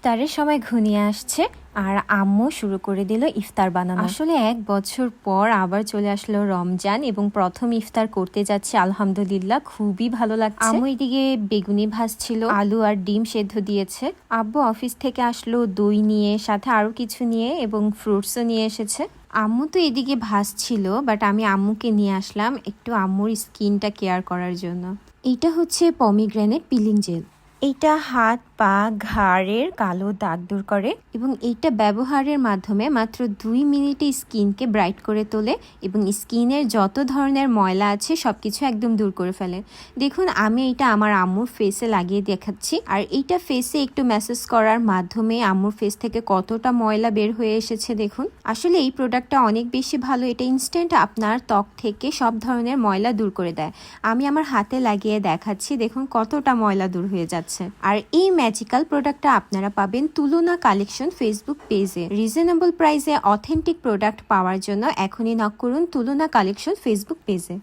ইফতারের সময় ঘনিয়ে আসছে আর আম্মু শুরু করে দিল ইফতার বানানো। আসলে 1 বছর পর আবার চলে আসলো রমজান এবং প্রথম ইফতার করতে যাচ্ছে, আলহামদুলিল্লাহ খুবই ভালো লাগছে। আম্মু এদিকে বেগুনি ভাজছিল, আলু আর ডিম সেদ্ধ দিয়েছে। আব্বু অফিস থেকে আসলো দই নিয়ে, সাথে আরো কিছু নিয়ে এবং ফ্রুটসও নিয়ে এসেছে। আম্মু তো এদিকে ভাজছিল, বাট আমি আম্মুকে নিয়ে আসলাম একটু আম্মুর স্কিনটা কেয়ার করার জন্য। এইটা হচ্ছে পমিগ্রেনেট পিলিং জেল। এইটা হাত পা ঘাড়ের কালো দাগ দূর করে এবং এইটা ব্যবহারের মাধ্যমে মাত্র 2 মিনিটে স্কিনকে ব্রাইট করে তোলে এবং স্কিনের যত ধরনের ময়লা আছে সবকিছু একদম দূর করে ফেলে। দেখুন আমি এটা আমার আম্মুর ফেসে লাগিয়ে দেখাচ্ছি, আর এইটা ফেসে একটু ম্যাসেজ করার মাধ্যমে আম্মুর ফেস থেকে কতটা ময়লা বের হয়ে এসেছে দেখুন। আসলে এই প্রোডাক্টটা অনেক বেশি ভালো, এটা ইনস্ট্যান্ট আপনার ত্বক থেকে সব ধরনের ময়লা দূর করে দেয়। আমি আমার হাতে লাগিয়ে দেখাচ্ছি, দেখুন কতটা ময়লা দূর হয়ে যাচ্ছে। আর এই ম্যাজিক্যাল প্রোডাক্টটা আপনারা পাবেন তুলনা কালেকশন ফেসবুক পেজে। রিজনেবল প্রাইসে অথেন্টিক প্রোডাক্ট পাওয়ার জন্য এখনই নক করুন তুলনা কালেকশন ফেসবুক পেজে।